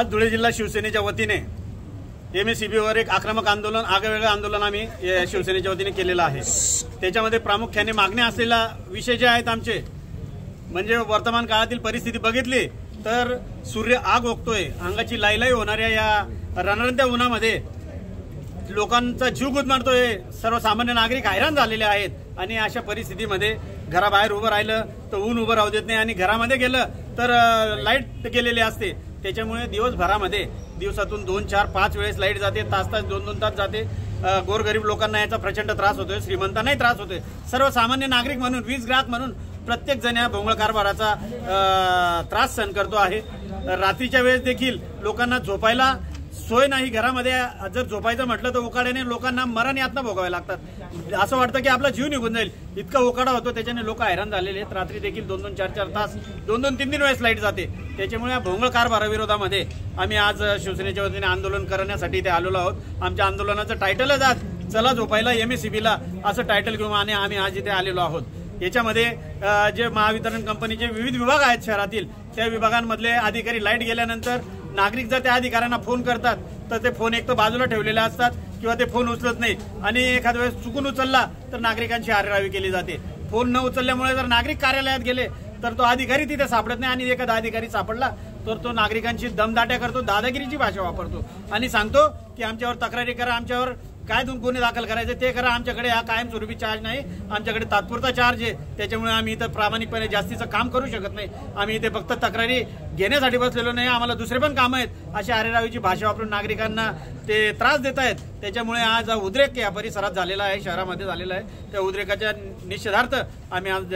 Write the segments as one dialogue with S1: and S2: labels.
S1: आज धुळे जिल्हा शिवसेनेच्या वतीने MSEBीवर एक आक्रमक आंदोलन, आगळेवेगळे आंदोलन आम्ही शिवसेनेच्या वतीने केलेलं आहे। त्याच्यामध्ये प्रामुख्याने मागण्या असलेला विषय जे आहेत आमचे, म्हणजे वर्तमान काळातील परिस्थिती बघितली तर सूर्य आग ओकतोय, अंगाची लाईलाई होणाऱ्या या रणरणत्या उन्हामध्ये लोकांचा जीव गुदमरतोय, सर्वसामान्य नागरिक हैराण झालेले आहेत आणि अशा परिस्थितीमध्ये घराबाहेर उभं राहिलं तर ऊन उभं राहू देत नाही आणि घरामध्ये गेलं तर लाईट गेलेली असते। त्याच्यामुळे दिवसभरामध्ये दिवसातून 2, 4, 5 वेळेस लाईट जाते, तास 2 तास जाते। गोरगरीब लोकांना याचा प्रचंड त्रास होतोय, श्रीमंतांनाही त्रास होतोय। सर्वसामान्य नागरिक म्हणून, वीज ग्राहक म्हणून प्रत्येक जण या भोंगळ कारभाराचा त्रास सहन करतो आहे। रात्रीच्या वेळेस देखील लोकांना झोपायला सोय नाही, घरामध्ये जर झोपायचं म्हटलं तर उकाड्याने लोकांना मरण यातना भोगावे लागतात। असं वाटतं की आपला जीव निघून जाईल, इतका उकाडा होतो, त्याच्याने लोक हैराण झालेले आहेत। रात्री देखील 2-2, 4-4 तास, 2-2, 3-3 वेळेस लाईट जाते। त्याच्यामुळे या भोंगळ कारभाराविरोधामध्ये आम्ही आज शिवसेनेच्या वतीने आंदोलन करण्यासाठी इथे आलेलो आहोत। आमच्या आंदोलनाचं टायटलच आज चला झोपायला MSEBीला असं टायटल घेऊन आणि आम्ही आज इथे आलेलो आहोत। याच्यामध्ये जे महावितरण कंपनीचे विविध विभाग आहेत शहरातील, त्या विभागांमधले अधिकारी लाईट गेल्यानंतर नागरिक जर त्या अधिकाऱ्यांना फोन करतात तर ते फोन एक तर बाजूला ठेवलेले असतात किंवा ते फोन उचलत नाही आणि एखाद्या वेळेस चुकून उचलला तर नागरिकांची आरेरावी केली जाते। फोन न उचलल्यामुळे जर नागरिक कार्यालयात गेले तर तो अधिकारी तिथे सापडत नाही आणि एखादा अधिकारी सापडला तर तो नागरिकांची दमदाट्या करतो, दादागिरीची भाषा वापरतो आणि सांगतो की आमच्यावर तक्रारी करा, आमच्यावर काय गुन्हे दाखल करायचे ते करा, आमच्याकडे हा कायमस्वरूपी चार्ज नाही, आमच्याकडे तात्पुरता चार्ज आहे, त्याच्यामुळे आम्ही इथं प्रामाणिकपणे जास्तीचं काम करू शकत नाही, आम्ही इथे फक्त तक्रारी घेण्यासाठी बसलेलो नाही, आम्हाला दुसरे पण कामं आहेत, अशी आरेरावीची भाषा वापरून नागरिकांना ते त्रास देत आहेत। त्याच्यामुळे आज उद्रेक या परिसरात झालेला आहे, शहरामध्ये झालेला आहे। त्या उद्रेकाच्या निषेधार्थ आम्ही आज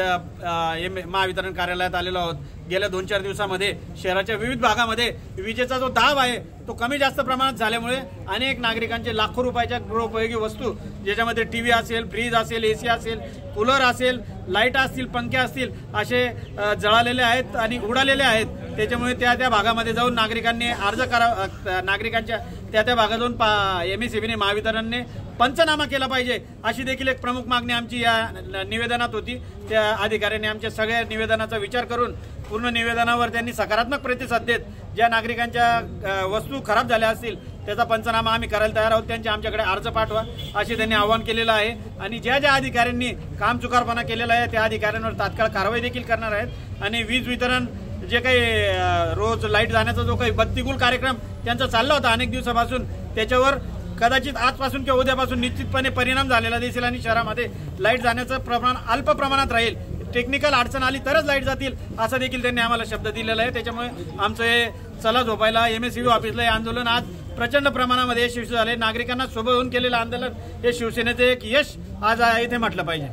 S1: महावितरण कार्यालयात आलेलो आहोत। गेल्या 2-4 दिवसामध्ये शहराच्या विविध भागामध्ये विजेचा जो दाब आहे तो कमी जास्त प्रमाणात झाल्यामुळे अनेक नागरिकांचे लाखो रुपयाच्या गृहोपयोगी वस्तू, ज्याच्यामध्ये टीव्ही असेल, फ्रीज असेल, AC असेल, कूलर असेल, लाईट असतील, पंखे असतील, असे जळालेले आहेत आणि उडालेले आहेत। त्याच्यामुळे त्या भागामध्ये जाऊन नागरिकांनी अर्ज करा, नागरिकांच्या त्या भागातून MSEBीने, महावितरणने पंचनामा केला पाहिजे, अशी देखील एक प्रमुख मागणी आमची या निवेदनात होती। त्या अधिकाऱ्यांनी आमच्या सगळ्या निवेदनाचा विचार करून पूर्ण निवेदनावर त्यांनी सकारात्मक प्रतिसाद देत ज्या नागरिकांच्या वस्तू खराब झाल्या असतील त्याचा पंचनामा आम्ही करायला तयार आहोत, त्यांचे आमच्याकडे अर्ज पाठवा असे त्यांनी आवाहन केलेलं आहे। आणि ज्या अधिकाऱ्यांनी कामचुकारपणा केलेला आहे त्या अधिकाऱ्यांवर तात्काळ कारवाई देखील करणार आहेत। आणि वीज वितरण जे काही रोज लाईट जाण्याचा जो काही बत्तीगुल कार्यक्रम त्यांचा चालला होता अनेक दिवसापासून, त्याच्यावर कदाचित आजपासून किंवा उद्यापासून निश्चितपणे परिणाम झालेला दिसेल आणि शहरामध्ये लाईट जाण्याचं प्रमाण अल्प प्रमाणात राहील। टेक्निकल अडचण आली तरच लाईट जातील असा देखील त्यांनी आम्हाला शब्द दिलेला आहे। त्याच्यामुळे आमचं हे चला झोपायला MSEBी ऑफिसला हे आंदोलन आज प्रचंड प्रमाणामध्ये यशस्वी झाले। नागरिकांना सोबत होऊन केलेलं आंदोलन हे शिवसेनेचं एक यश आज इथे म्हटलं पाहिजे।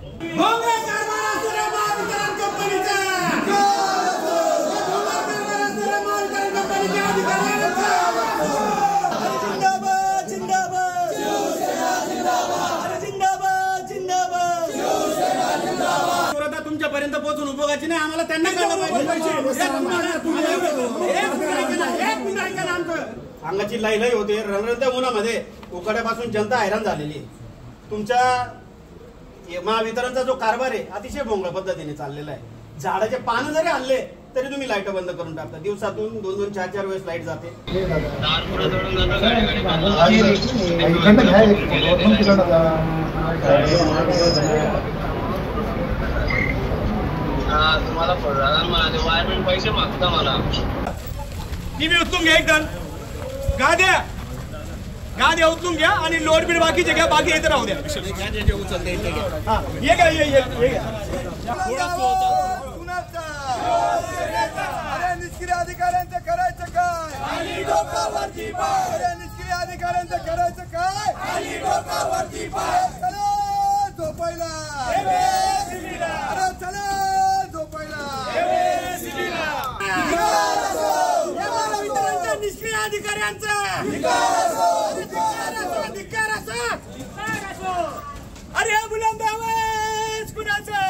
S1: तुमच्यापर्यंत पोहोचून उपयोगाची नाही, आम्हाला त्यांना कळलं पाहिजे। अंगाची लाईलाई होते, रणरणत्या उन्हामध्ये उकाड्यापासून जनता हैराण झालेली आहे। तुमच्या महावितरणचा जो कारभार आहे अतिशय भोंगळ पद्धतीने चाललेला आहे। झाडाचे पानं जरी आणले तरी तुम्ही लाईट बंद करून टाकता, दिवसातून 2-2, 4-4 वेळेस लाईट जाते।
S2: तुम्हाला वायरमॅन पैसे मागता मला,
S3: टीव्ही उचलून घ्या, एकदम गाद्या उचलून घ्या आणि लोड बिल बाकीचे घ्या, बाकी इथे राहू द्या।
S4: निष्क्रिय अधिकाऱ्यांचं करायचं काय? निष्क्रिय अधिकाऱ्यांचं करायचं काय? चला झोपायला, चला झोपायला। निष्क्रिय अधिकाऱ्यांचा अरे बुलंद आवाज कुणाचा?